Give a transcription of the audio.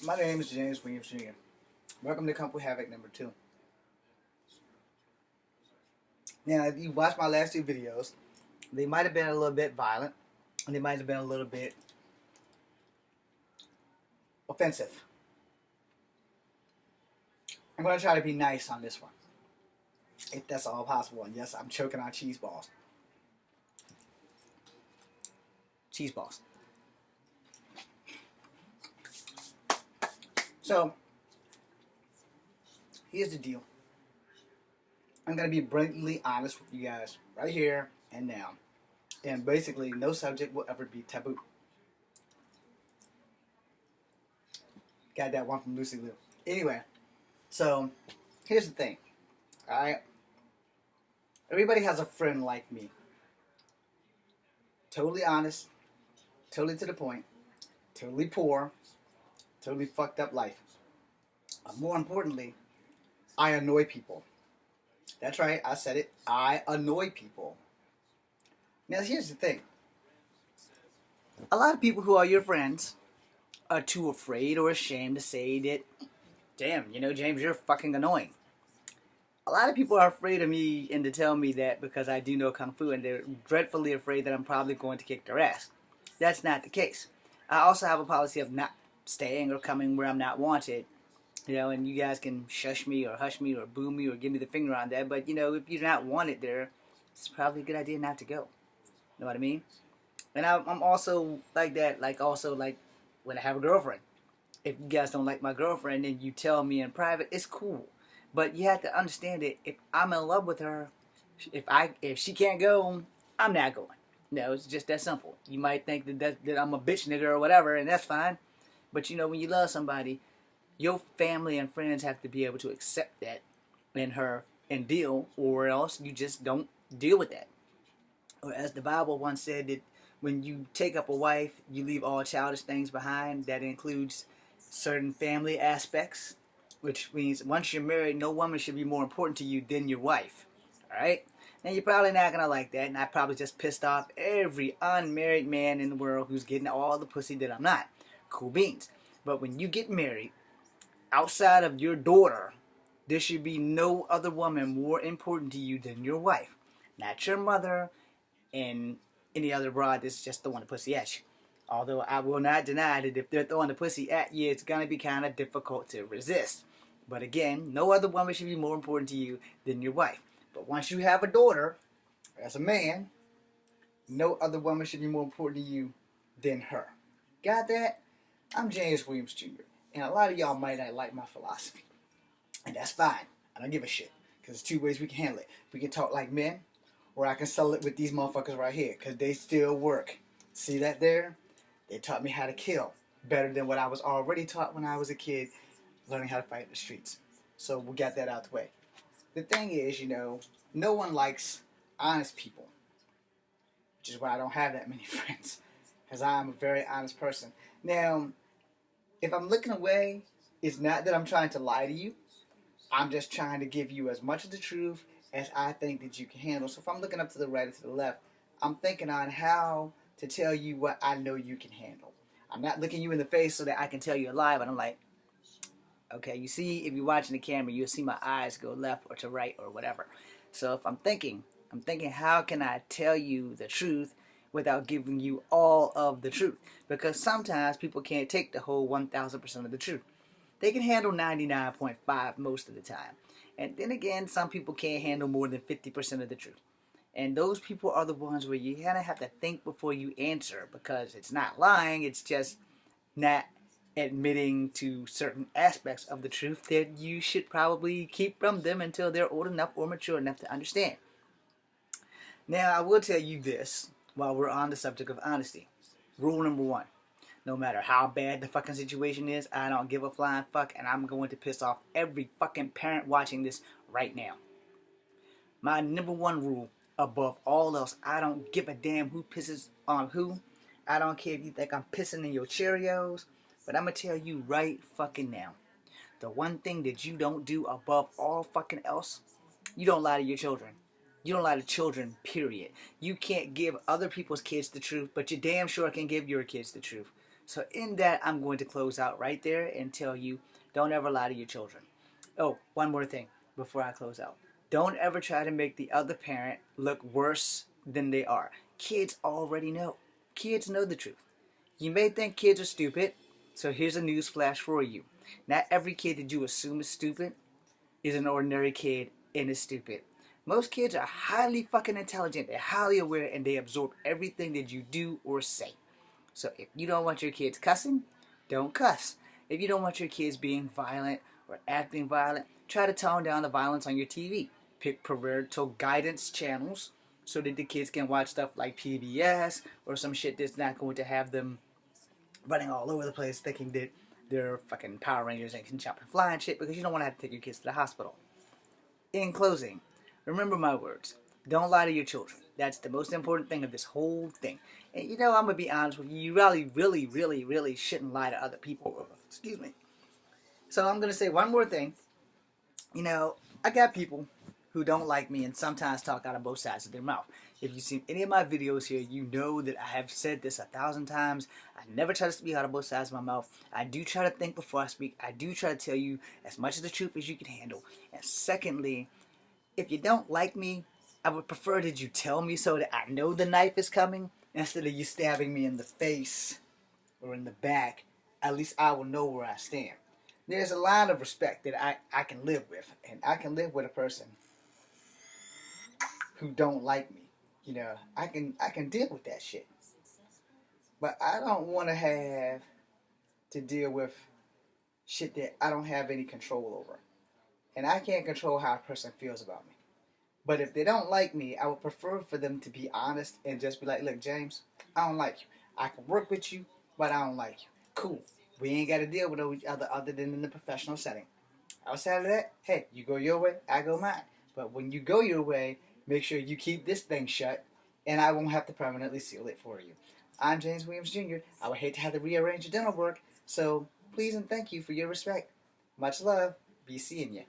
My name is James Williams Jr. Welcome to Couple Havoc number 2. Now, if you watched my last two videos, they might have been a little bit violent, and they might have been a little bit offensive. I'm going to try to be nice on this one, if that's all possible. And yes, I'm choking on cheese balls. Cheese balls. So, here's the deal. I'm going to be blatantly honest with you guys right here and now. And basically, no subject will ever be taboo. Got that one from Lucy Liu. Anyway, so here's the thing. Alright? Everybody has a friend like me. Totally honest. Totally to the point. Totally poor. Totally fucked up life. But more importantly, I annoy people. That's right, I said it. I annoy people. Now here's the thing. A lot of people who are your friends are too afraid or ashamed to say that, damn, you know, James, you're fucking annoying. A lot of people are afraid of me and to tell me that because I do know Kung Fu, and they're dreadfully afraid that I'm probably going to kick their ass. That's not the case. I also have a policy of not staying or coming where I'm not wanted. You know, and you guys can shush me or hush me or boo me or give me the finger on that. But, you know, if you're not wanted there, it's probably a good idea not to go. Know what I mean? And I'm also like that, like when I have a girlfriend. If you guys don't like my girlfriend and you tell me in private, it's cool. But you have to understand that if I'm in love with her, if she can't go, I'm not going. No, it's just that simple. You might think that I'm a bitch nigga or whatever, and that's fine. But, you know, when you love somebody, your family and friends have to be able to accept that in her and deal, or else you just don't deal with that. Or as the Bible once said, that when you take up a wife, you leave all childish things behind. That includes certain family aspects, which means once you're married, no woman should be more important to you than your wife. Alright? Now you're probably not going to like that, and I probably just pissed off every unmarried man in the world who's getting all the pussy that I'm not. Cool beans. But when you get married, outside of your daughter, there should be no other woman more important to you than your wife. Not your mother and any other broad that's just throwing the pussy at you. Although I will not deny that if they're throwing the pussy at you, it's going to be kind of difficult to resist. But again, no other woman should be more important to you than your wife. But once you have a daughter, as a man, no other woman should be more important to you than her. Got that? I'm James Williams Jr. And a lot of y'all might not like my philosophy. And that's fine. I don't give a shit. Because there's two ways we can handle it. We can talk like men, or I can settle it with these motherfuckers right here. Because they still work. See that there? They taught me how to kill. Better than what I was already taught when I was a kid, learning how to fight in the streets. So we got that out the way. The thing is, you know, no one likes honest people. Which is why I don't have that many friends. Because I'm a very honest person. Now, if I'm looking away, it's not that I'm trying to lie to you. I'm just trying to give you as much of the truth as I think that you can handle. So if I'm looking up to the right or to the left, I'm thinking on how to tell you what I know you can handle. I'm not looking you in the face so that I can tell you a lie, but I'm like, okay, you see, if you're watching the camera, you'll see my eyes go left or to right or whatever. So if I'm thinking how can I tell you the truth without giving you all of the truth? Because sometimes people can't take the whole 1,000% of the truth. They can handle 99.5 most of the time. And then again, some people can't handle more than 50% of the truth. And those people are the ones where you kind of have to think before you answer, because it's not lying, it's just not admitting to certain aspects of the truth that you should probably keep from them until they're old enough or mature enough to understand. Now, I will tell you this while we're on the subject of honesty. Rule number 1. No matter how bad the fucking situation is, I don't give a flying fuck, and I'm going to piss off every fucking parent watching this right now. My number 1 rule, above all else, I don't give a damn who pisses on who. I don't care if you think I'm pissing in your Cheerios, but I'm going to tell you right fucking now. The one thing that you don't do above all fucking else, you don't lie to your children. You don't lie to children, period. You can't give other people's kids the truth, but you damn sure can give your kids the truth. So in that, I'm going to close out right there and tell you, don't ever lie to your children. Oh, one more thing before I close out. Don't ever try to make the other parent look worse than they are. Kids already know. Kids know the truth. You may think kids are stupid, so here's a news flash for you. Not every kid that you assume is stupid is an ordinary kid and is stupid. Most kids are highly fucking intelligent, they're highly aware, and they absorb everything that you do or say. So if you don't want your kids cussing, don't cuss. If you don't want your kids being violent or acting violent, try to tone down the violence on your TV. Pick parental guidance channels so that the kids can watch stuff like PBS or some shit that's not going to have them running all over the place thinking that they're fucking Power Rangers and can jump and fly and shit, because you don't want to have to take your kids to the hospital. In closing, remember my words. Don't lie to your children. That's the most important thing of this whole thing. And you know, I'm going to be honest with you. You really shouldn't lie to other people. Excuse me. So I'm going to say one more thing. You know, I got people who don't like me and sometimes talk out of both sides of their mouth. If you've seen any of my videos here, you know that I have said this 1,000 times. I never try to speak out of both sides of my mouth. I do try to think before I speak. I do try to tell you as much of the truth as you can handle. And secondly, if you don't like me, I would prefer that you tell me so that I know the knife is coming instead of you stabbing me in the face or in the back. At least I will know where I stand. There's a line of respect that I can live with, and I can live with a person who don't like me. You know, I can deal with that shit. But I don't want to have to deal with shit that I don't have any control over. And I can't control how a person feels about me. But if they don't like me, I would prefer for them to be honest and just be like, look, James, I don't like you. I can work with you, but I don't like you. Cool. We ain't got to deal with each other than in the professional setting. Outside of that, hey, you go your way, I go mine. But when you go your way, make sure you keep this thing shut, and I won't have to permanently seal it for you. I'm James Williams Jr. I would hate to have to rearrange your dental work, so please and thank you for your respect. Much love. Be seeing you.